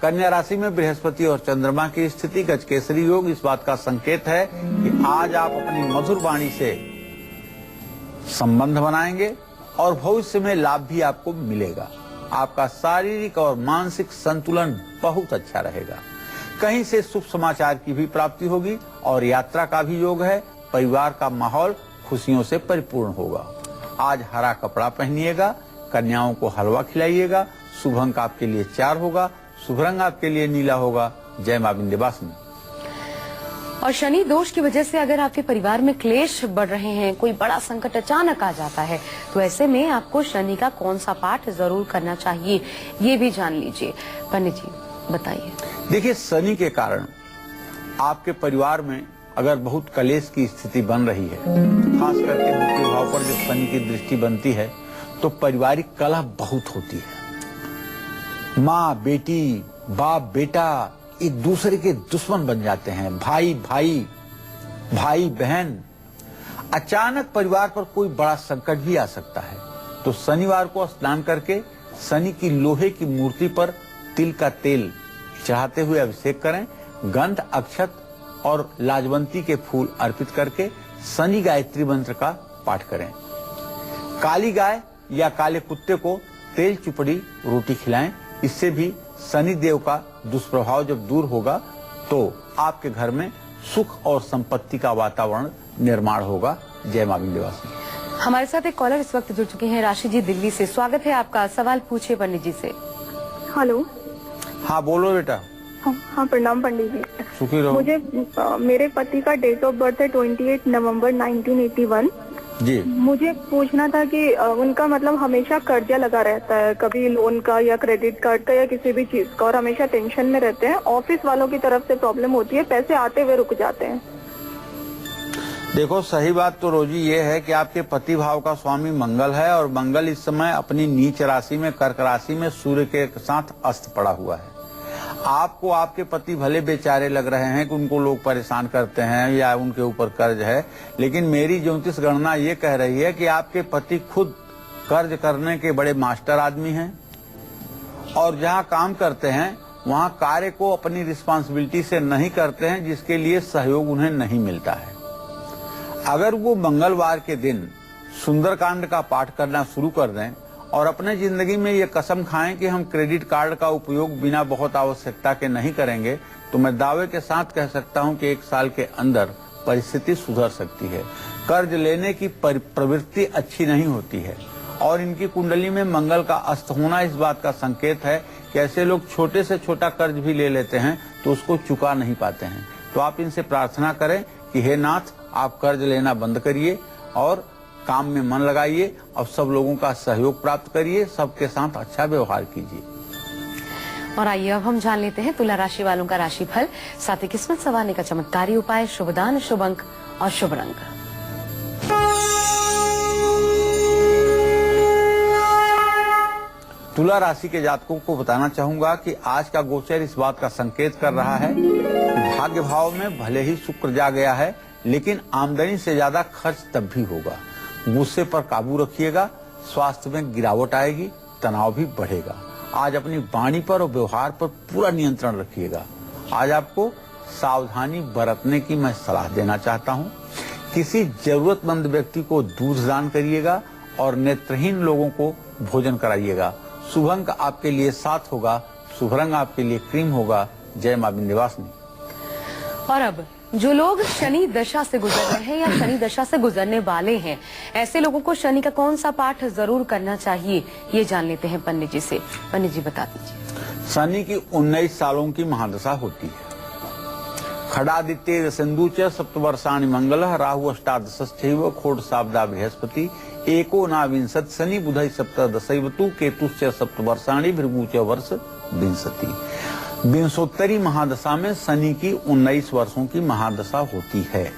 कन्या राशि में बृहस्पति और चंद्रमा की स्थिति गजकेसरी योग इस बात का संकेत है कि आज आप अपनी मधुर वाणी से संबंध बनाएंगे और भविष्य में लाभ भी आपको मिलेगा। आपका शारीरिक और मानसिक संतुलन बहुत अच्छा रहेगा। कहीं से शुभ समाचार की भी प्राप्ति होगी और यात्रा का भी योग है। परिवार का माहौल खुशियों से परिपूर्ण होगा। आज हरा कपड़ा पहनिएगा, कन्याओं को हलवा खिलाइएगा। शुभ अंक आपके लिए 4 होगा, शुभ रंग आपके लिए नीला होगा। जय मां विंध्यवासिनी। और शनि दोष की वजह से अगर आपके परिवार में क्लेश बढ़ रहे हैं, कोई बड़ा संकट अचानक आ जाता है, तो ऐसे में आपको शनि का कौन सा पाठ जरूर करना चाहिए, ये भी जान लीजिए। पंडित जी बताइए। देखिए, शनि के कारण आपके परिवार में अगर बहुत कलेश की स्थिति बन रही है, खास करके द्वितीय भाव पर जब शनि की दृष्टि बनती है तो पारिवारिक कलह बहुत होती है। माँ बेटी, बाप बेटा एक दूसरे के दुश्मन बन जाते हैं, भाई भाई, भाई बहन। अचानक परिवार पर कोई बड़ा संकट भी आ सकता है, तो शनिवार को स्नान करके शनि की लोहे की मूर्ति पर तिल का तेल चढ़ाते हुए अभिषेक करें। गंध, अक्षत और लाजवंती के फूल अर्पित करके शनि गायत्री मंत्र का पाठ करें। काली गाय या काले कुत्ते को तेल चुपड़ी रोटी खिलाएं, इससे भी शनि देव का दुष्प्रभाव जब दूर होगा तो आपके घर में सुख और संपत्ति का वातावरण निर्माण होगा। जय मां विंध्यवासिनी। हमारे साथ एक कॉलर इस वक्त जुड़ चुके हैं, राशि जी दिल्ली से। स्वागत है आपका, सवाल पूछिए पंडित जी से। हेलो। हाँ बोलो बेटा। हाँ प्रणाम पंडित जी। सुखी रहो। मुझे मेरे पति का डेट ऑफ बर्थ है 28 नवंबर 1981 जी। मुझे पूछना था कि उनका मतलब हमेशा कर्जा लगा रहता है, कभी लोन का या क्रेडिट कार्ड का या किसी भी चीज का, और हमेशा टेंशन में रहते हैं। ऑफिस वालों की तरफ से प्रॉब्लम होती है, पैसे आते हुए रुक जाते हैं। देखो सही बात तो रोजी ये है कि आपके पति भाव का स्वामी मंगल है और मंगल इस समय अपनी नीच राशि में कर्क राशि में सूर्य के साथ अस्त पड़ा हुआ है। आपको आपके पति भले बेचारे लग रहे हैं कि उनको लोग परेशान करते हैं या उनके ऊपर कर्ज है, लेकिन मेरी ज्योतिष गणना ये कह रही है कि आपके पति खुद कर्ज करने के बड़े मास्टर आदमी हैं और जहाँ काम करते हैं वहाँ कार्य को अपनी रिस्पांसिबिलिटी से नहीं करते हैं, जिसके लिए सहयोग उन्हें नहीं मिलता है। अगर वो मंगलवार के दिन सुंदरकांड का पाठ करना शुरू कर दें और अपने जिंदगी में ये कसम खाएं कि हम क्रेडिट कार्ड का उपयोग बिना बहुत आवश्यकता के नहीं करेंगे, तो मैं दावे के साथ कह सकता हूं कि 1 साल के अंदर परिस्थिति सुधर सकती है। कर्ज लेने की प्रवृत्ति अच्छी नहीं होती है और इनकी कुंडली में मंगल का अस्त होना इस बात का संकेत है कि ऐसे लोग छोटे से छोटा कर्ज भी ले लेते हैं तो उसको चुका नहीं पाते हैं। तो आप इनसे प्रार्थना करें कि हे नाथ, आप कर्ज लेना बंद करिए और काम में मन लगाइए और सब लोगों का सहयोग प्राप्त करिए, सबके साथ अच्छा व्यवहार कीजिए। और आइए अब हम जान लेते हैं तुला राशि वालों का राशिफल, साथ ही किस्मत संवारने का चमत्कारी उपाय, शुभ दान, शुभ अंक और शुभ रंग। तुला राशि के जातकों को बताना चाहूंगा कि आज का गोचर इस बात का संकेत कर रहा है कि भाग्य भाव में भले ही शुक्र जा गया है, लेकिन आमदनी से ज्यादा खर्च तब भी होगा। गुस्से पर काबू रखिएगा, स्वास्थ्य में गिरावट आएगी, तनाव भी बढ़ेगा। आज अपनी वाणी पर और व्यवहार पर पूरा नियंत्रण रखिएगा। आज आपको सावधानी बरतने की मैं सलाह देना चाहता हूँ। किसी जरूरतमंद व्यक्ति को दूध दान करिएगा और नेत्रहीन लोगों को भोजन कराइएगा। शुभ अंक आपके लिए 7 होगा, शुभ रंग आपके लिए क्रीम होगा। जय मां विंध्यवासिनी। और अब जो लोग शनि दशा से गुजर रहे हैं या शनि दशा से गुजरने वाले हैं, ऐसे लोगों को शनि का कौन सा पाठ जरूर करना चाहिए, ये जान लेते हैं पंडित जी से। पंडित जी बता दीजिए। शनि की 19 सालों की महादशा होती है। खड़ादित्य सिंधु च सप्तवर्षाणि मंगलः राहु अष्टादशश्चैव खोट साबदा बृहस्पति एको नाविंशत शनि बुधै सप्तदशैवतु केतुश्च सप्तवर्षाणि भृगु च वर्ष विंशति। विंशोत्तरी महादशा में शनि की 19 वर्षों की महादशा होती है,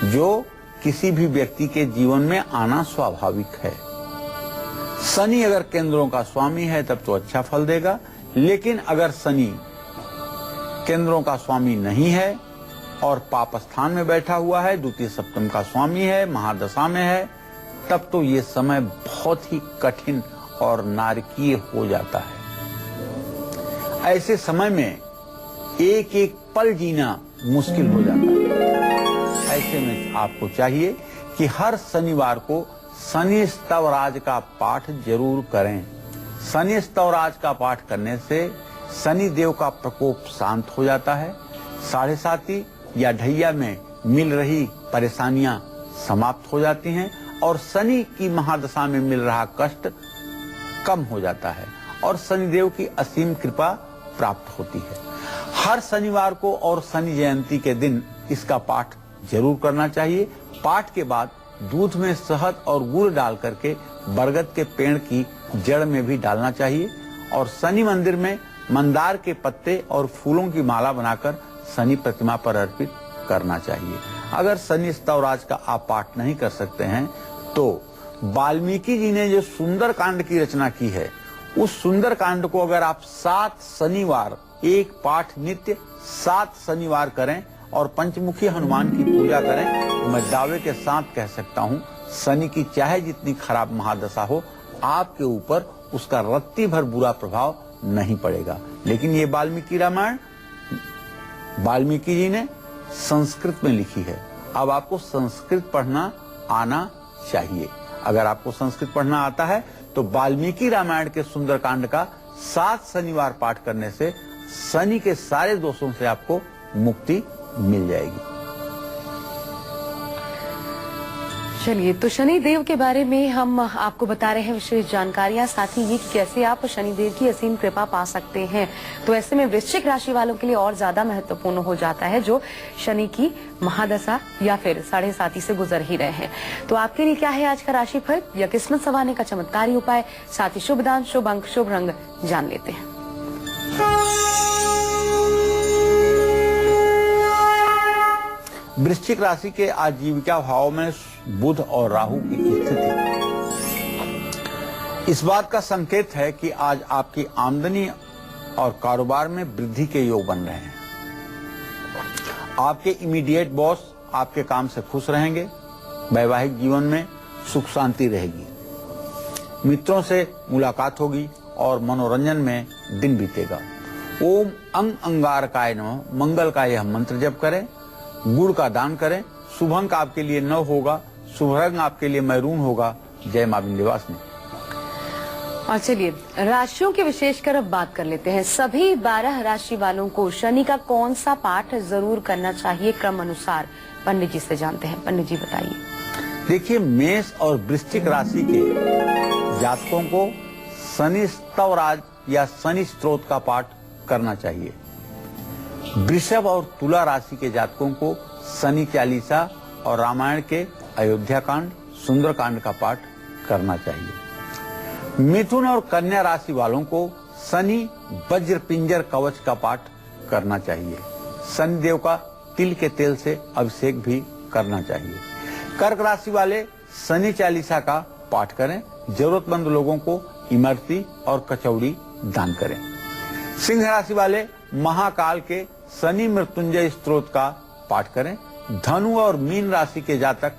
जो किसी भी व्यक्ति के जीवन में आना स्वाभाविक है। शनि अगर केंद्रों का स्वामी है तब तो अच्छा फल देगा, लेकिन अगर शनि केंद्रों का स्वामी नहीं है और पाप स्थान में बैठा हुआ है, द्वितीय सप्तम का स्वामी है, महादशा में है, तब तो ये समय बहुत ही कठिन और नारकीय हो जाता है। ऐसे समय में एक एक पल जीना मुश्किल हो जाता है। ऐसे में आपको चाहिए कि हर शनिवार को शनि स्तवराज का पाठ जरूर करें। शनि स्तवराज का पाठ करने से शनि देव का प्रकोप शांत हो जाता है। 7.5 या ढैया में मिल रही परेशानियां समाप्त हो जाती हैं और शनि की महादशा में मिल रहा कष्ट कम हो जाता है और शनिदेव की असीम कृपा प्राप्त होती है। हर शनिवार को और शनि जयंती के दिन इसका पाठ जरूर करना चाहिए। पाठ के बाद दूध में शहद और गुड़ डाल करके बरगद के पेड़ की जड़ में भी डालना चाहिए और शनि मंदिर में मंदार के पत्ते और फूलों की माला बनाकर शनि प्रतिमा पर अर्पित करना चाहिए। अगर शनि स्तवराज का आप पाठ नहीं कर सकते हैं तो वाल्मीकि जी ने जो सुंदरकांड की रचना की है, उस सुंदरकांड को अगर आप 7 शनिवार एक पाठ नित्य 7 शनिवार करें और पंचमुखी हनुमान की पूजा करें, तो मैं दावे के साथ कह सकता हूं शनि की चाहे जितनी खराब महादशा हो, आपके ऊपर उसका रत्ती भर बुरा प्रभाव नहीं पड़ेगा। लेकिन ये वाल्मीकि रामायण वाल्मीकि जी ने संस्कृत में लिखी है। अब आपको संस्कृत पढ़ना आना चाहिए। अगर आपको संस्कृत पढ़ना आता है तो वाल्मीकि रामायण के सुंदरकांड का 7 शनिवार पाठ करने से शनि के सारे दोषों से आपको मुक्ति मिल जाएगी। चलिए, तो शनि देव के बारे में हम आपको बता रहे हैं विशेष जानकारियां, साथ ही ये कि कैसे आप शनि देव की असीम कृपा पा सकते हैं। तो ऐसे में वृश्चिक राशि वालों के लिए और ज्यादा महत्वपूर्ण हो जाता है, जो शनि की महादशा या फिर 7.5 से गुजर ही रहे हैं। तो आपके लिए क्या है आज का राशिफल या किस्मत संवारने का चमत्कारी उपाय, साथ ही शुभ दान, शुभ अंक, शुभ रंग जान लेते हैं। वृश्चिक राशि के आजीविका भाव में बुध और राहु की स्थिति इस बात का संकेत है कि आज आपकी आमदनी और कारोबार में वृद्धि के योग बन रहे हैं। आपके इमीडिएट बॉस आपके काम से खुश रहेंगे। वैवाहिक जीवन में सुख शांति रहेगी। मित्रों से मुलाकात होगी और मनोरंजन में दिन बीतेगा। ओम अंग अंगारकाय नमः मंगल का यह मंत्र जप करें। गुड़ का दान करें। शुभ अंक आपके लिए 9 होगा। शुभ रंग आपके लिए मैरून होगा। जय मां विंध्यवासिनी। और चलिए, राशियों की विशेषकर अब बात कर लेते हैं। सभी 12 राशि वालों को शनि का कौन सा पाठ जरूर करना चाहिए क्रम अनुसार, पंडित जी से जानते हैं। पंडित जी बताइए। देखिए, मेष और वृश्चिक राशि के जातकों को शनि स्तवराज या शनि स्तोत्र का पाठ करना चाहिए। वृषभ और तुला राशि के जातकों को शनि चालीसा और रामायण के अयोध्या कांड, सुंदर कांड का पाठ करना चाहिए। मिथुन और कन्या राशि वालों को शनि वज्र पिंजर कवच का पाठ करना चाहिए। शनि देव का तिल के तेल से अभिषेक भी करना चाहिए। कर्क राशि वाले शनि चालीसा का पाठ करें। जरूरतमंद लोगों को इमरती और कचौड़ी दान करें। सिंह राशि वाले महाकाल के शनि मृत्युंजय स्तोत्र का पाठ करें। धनु और मीन राशि के जातक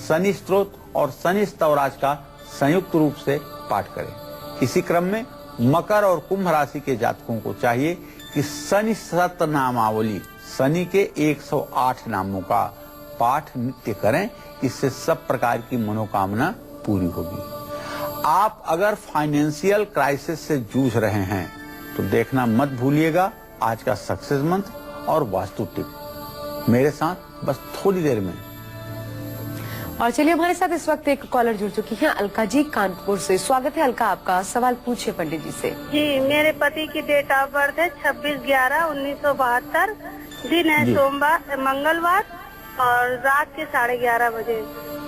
शनि स्तोत्र और शनि स्तवराज का संयुक्त रूप से पाठ करें। इसी क्रम में मकर और कुंभ राशि के जातकों को चाहिए कि शनि सतनामावली, शनि के 108 नामों का पाठ नित्य करें। इससे सब प्रकार की मनोकामना पूरी होगी। आप अगर फाइनेंशियल क्राइसिस से जूझ रहे हैं तो देखना मत भूलिएगा आज का सक्सेस मंत्र और वास्तु टिप मेरे साथ बस थोड़ी देर में। और चलिए, हमारे साथ इस वक्त एक कॉलर जुड़ चुकी हैं, अलका जी कानपुर से। स्वागत है अलका आपका। सवाल पूछिए पंडित जी से। जी, मेरे पति की डेट ऑफ बर्थ है 26/11/1972। दिन है सोमवार मंगलवार और रात के 11:30 बजे।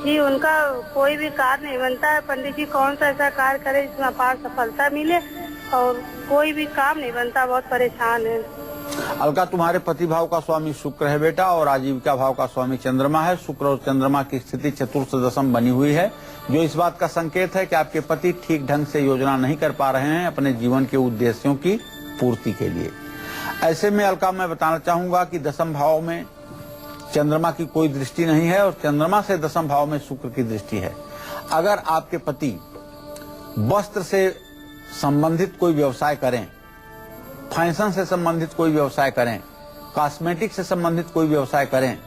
जी, उनका कोई भी कार्य नहीं बनता है। पंडित जी कौन सा ऐसा कार्य करे जिसमें अपार सफलता मिले, और कोई भी काम नहीं बनता, बहुत परेशान है। अलका, तुम्हारे पति भाव का स्वामी शुक्र है बेटा, और आजीविका भाव का स्वामी चंद्रमा है। शुक्र और चंद्रमा की स्थिति चतुर्थ दशम बनी हुई है, जो इस बात का संकेत है कि आपके पति ठीक ढंग से योजना नहीं कर पा रहे हैं अपने जीवन के उद्देश्यों की पूर्ति के लिए। ऐसे में अलका, मैं बताना चाहूंगा कि दशम भाव में चंद्रमा की कोई दृष्टि नहीं है और चंद्रमा से दशम भाव में शुक्र की दृष्टि है। अगर आपके पति वस्त्र से संबंधित कोई व्यवसाय करें, फैशन से संबंधित कोई व्यवसाय करें, कॉस्मेटिक से संबंधित कोई व्यवसाय करें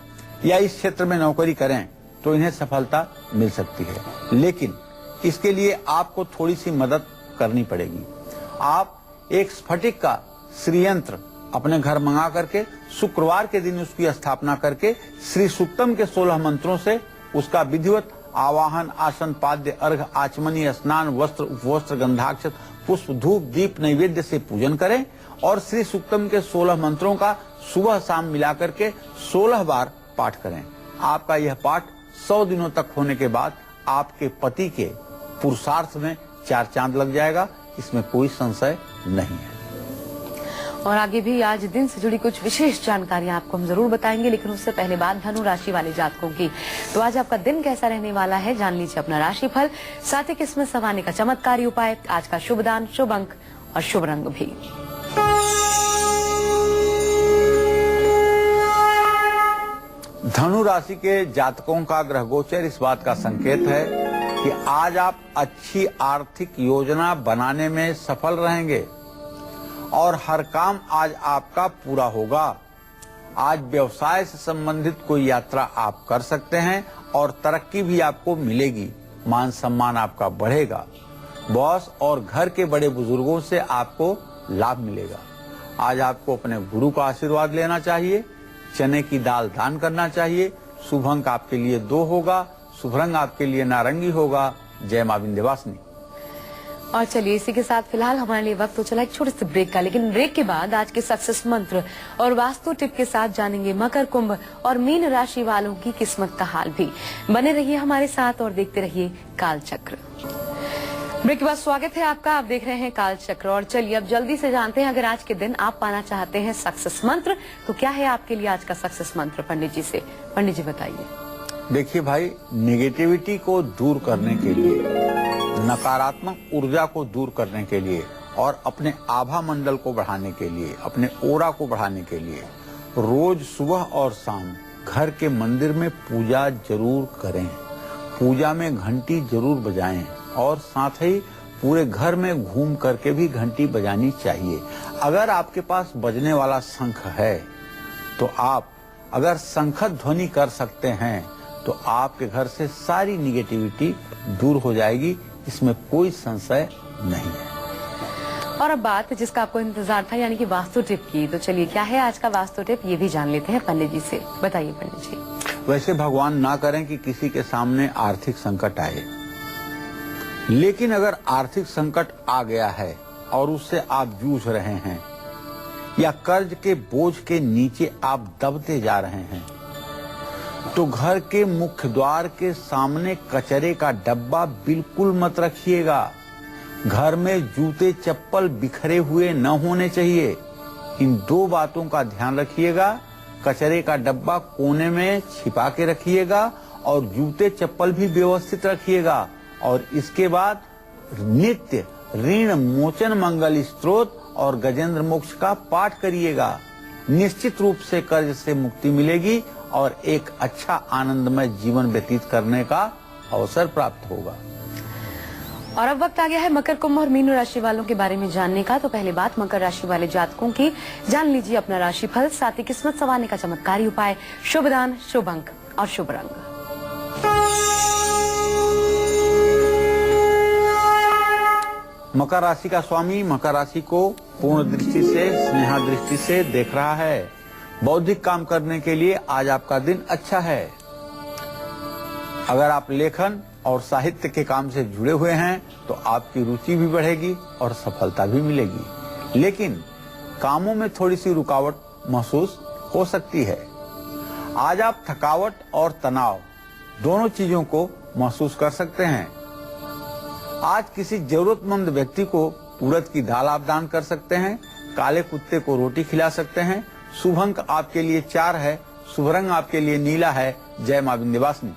या इस क्षेत्र में नौकरी करें तो इन्हें सफलता मिल सकती है। लेकिन इसके लिए आपको थोड़ी सी मदद करनी पड़ेगी। आप एक स्फटिक का श्रीयंत्र अपने घर मंगा करके शुक्रवार के दिन उसकी स्थापना करके श्री सूक्तम के 16 मंत्रों से उसका विधिवत आवाहन, आसन, पाद्य, अर्घ, आचमनी, स्नान, वस्त्र, उपवस्त्र, गंधाक्षत, पुष्प, धूप, दीप, नैवेद्य से पूजन करें और श्री सूक्तम के 16 मंत्रों का सुबह शाम मिलाकर के 16 बार पाठ करें। आपका यह पाठ 100 दिनों तक होने के बाद आपके पति के पुरुषार्थ में 4 चांद लग जाएगा। इसमें कोई संशय नहीं है। और आगे भी आज दिन से जुड़ी कुछ विशेष जानकारियां आपको हम जरूर बताएंगे, लेकिन उससे पहले बात धनु राशि वाले जातकों की। तो आज आपका दिन कैसा रहने वाला है, जान लीजिए अपना राशिफल, साथ ही किस्मत संवारने का चमत्कारी उपाय, आज का शुभ दान, शुभ अंक और शुभ रंग भी। धनु राशि के जातकों का ग्रह गोचर इस बात का संकेत है कि आज आप अच्छी आर्थिक योजना बनाने में सफल रहेंगे और हर काम आज आपका पूरा होगा। आज व्यवसाय से संबंधित कोई यात्रा आप कर सकते हैं और तरक्की भी आपको मिलेगी। मान सम्मान आपका बढ़ेगा। बॉस और घर के बड़े बुजुर्गों से आपको लाभ मिलेगा। आज आपको अपने गुरु का आशीर्वाद लेना चाहिए। चने की दाल दान करना चाहिए। शुभ अंक आपके लिए 2 होगा। शुभ रंग आपके लिए नारंगी होगा। जय मां विंध्यवासिनी। और चलिए इसी के साथ फिलहाल हमारे लिए वक्त हो चला एक छोटे से ब्रेक का, लेकिन ब्रेक के बाद आज के सक्सेस मंत्र और वास्तु टिप के साथ जानेंगे मकर, कुंभ और मीन राशि वालों की किस्मत का हाल भी। बने रहिए हमारे साथ और देखते रहिए काल चक्र। ब्रेक के बाद स्वागत है आपका। आप देख रहे हैं काल चक्र और चलिए अब जल्दी से जानते हैं, अगर आज के दिन आप पाना चाहते हैं सक्सेस मंत्र तो क्या है आपके लिए आज का सक्सेस मंत्र पंडित जी से। पंडित जी बताइए। देखिए भाई, नेगेटिविटी को दूर करने के लिए, नकारात्मक ऊर्जा को दूर करने के लिए और अपने आभा मंडल को बढ़ाने के लिए, अपने ओरा को बढ़ाने के लिए रोज सुबह और शाम घर के मंदिर में पूजा जरूर करें। पूजा में घंटी जरूर बजाएं और साथ ही पूरे घर में घूम करके भी घंटी बजानी चाहिए। अगर आपके पास बजने वाला शंख है तो आप अगर शंखत ध्वनि कर सकते हैं तो आपके घर से सारी निगेटिविटी दूर हो जाएगी, इसमें कोई संशय नहीं है। और अब बात जिसका आपको इंतजार था, यानी कि वास्तु टिप की, तो चलिए क्या है आज का वास्तु टिप ये भी जान लेते हैं पंडित जी से। बताइए पंडित जी। वैसे भगवान ना करें कि किसी के सामने आर्थिक संकट आए, लेकिन अगर आर्थिक संकट आ गया है और उससे आप जूझ रहे हैं या कर्ज के बोझ के नीचे आप दबते जा रहे हैं तो घर के मुख्य द्वार के सामने कचरे का डब्बा बिल्कुल मत रखिएगा। घर में जूते चप्पल बिखरे हुए न होने चाहिए। इन 2 बातों का ध्यान रखिएगा। कचरे का डब्बा कोने में छिपा के रखिएगा और जूते चप्पल भी व्यवस्थित रखिएगा। और इसके बाद नित्य ऋण मोचन मंगल स्तोत्र और गजेंद्र मोक्ष का पाठ करिएगा। निश्चित रूप से कर्ज से मुक्ति मिलेगी और एक अच्छा आनंदमय जीवन व्यतीत करने का अवसर प्राप्त होगा। और अब वक्त आ गया है मकर, कुंभ और मीन राशि वालों के बारे में जानने का। तो पहले बात मकर राशि वाले जातकों की, जान लीजिए अपना राशिफल, साथ ही किस्मत संवारने का चमत्कारी उपाय, शुभ दान, शुभ अंक और शुभ रंग। मकर राशि का स्वामी मकर राशि को पूर्ण दृष्टि से, स्नेहा दृष्टि से देख रहा है। बौद्धिक काम करने के लिए आज आपका दिन अच्छा है। अगर आप लेखन और साहित्य के काम से जुड़े हुए हैं तो आपकी रुचि भी बढ़ेगी और सफलता भी मिलेगी, लेकिन कामों में थोड़ी सी रुकावट महसूस हो सकती है। आज आप थकावट और तनाव दोनों चीजों को महसूस कर सकते हैं। आज किसी जरूरतमंद व्यक्ति को उड़द की दाल आप दान कर सकते हैं। काले कुत्ते को रोटी खिला सकते हैं। शुभ अंक आपके लिए 4 है। शुभ रंग आपके लिए नीला है। जय मां विंध्यवासिनी।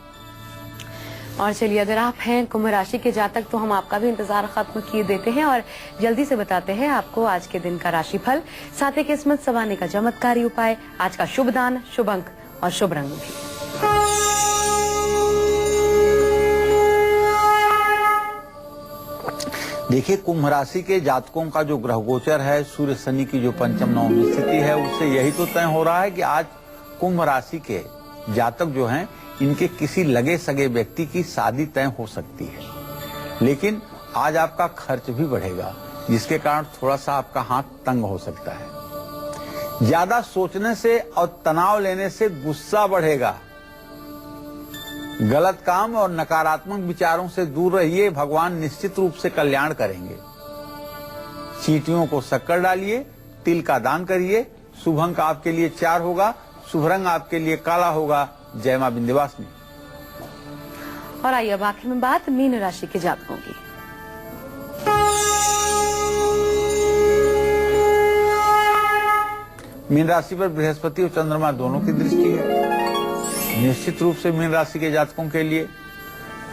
और चलिए अगर आप हैं कुंभ राशि के जातक तो हम आपका भी इंतजार खत्म किए देते हैं और जल्दी से बताते हैं आपको आज के दिन का राशिफल, साथ ही किस्मत संवारने का चमत्कारी उपाय, आज का शुभ दान, शुभ अंक और शुभ रंग भी। देखिए, कुंभ राशि के जातकों का जो ग्रह गोचर है, सूर्य शनि की जो पंचम नवमी स्थिति है, उससे यही तो तय हो रहा है कि आज कुंभ राशि के जातक जो हैं, इनके किसी लगे सगे व्यक्ति की शादी तय हो सकती है। लेकिन आज आपका खर्च भी बढ़ेगा, जिसके कारण थोड़ा सा आपका हाथ तंग हो सकता है। ज्यादा सोचने से और तनाव लेने से गुस्सा बढ़ेगा। गलत काम और नकारात्मक विचारों से दूर रहिए, भगवान निश्चित रूप से कल्याण करेंगे। चींटियों को शक्कर डालिए, तिल का दान करिए। शुभ अंक आपके लिए 4 होगा। शुभ रंग आपके लिए काला होगा। जय मां विंध्यवासिनी। और आइए अब आखिर में बात मीन राशि के जातकों की। मीन राशि पर बृहस्पति और चंद्रमा दोनों की दृष्टि है। निश्चित रूप से मीन राशि के जातकों के लिए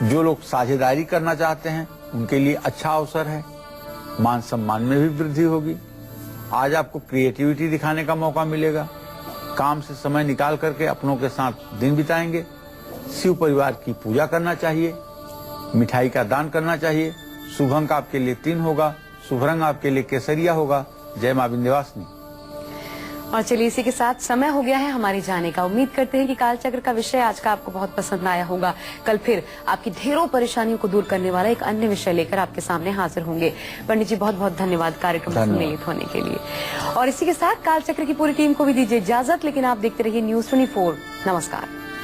जो लोग साझेदारी करना चाहते हैं उनके लिए अच्छा अवसर है। मान सम्मान में भी वृद्धि होगी। आज आपको क्रिएटिविटी दिखाने का मौका मिलेगा। काम से समय निकाल करके अपनों के साथ दिन बिताएंगे। शिव परिवार की पूजा करना चाहिए। मिठाई का दान करना चाहिए। शुभ अंक आपके लिए 3 होगा। शुभ रंग आपके लिए केसरिया होगा। जय मां विंध्यवासिनी। और चलिए इसी के साथ समय हो गया है हमारे जाने का। उम्मीद करते हैं कि कालचक्र का विषय आज का आपको बहुत पसंद आया होगा। कल फिर आपकी ढेरों परेशानियों को दूर करने वाला एक अन्य विषय लेकर आपके सामने हाजिर होंगे। पंडित जी बहुत बहुत धन्यवाद कार्यक्रम में सम्मिलित होने के लिए। और इसी के साथ कालचक्र की पूरी टीम को भी दीजिए इजाजत, लेकिन आप देखते रहिए News 24। नमस्कार।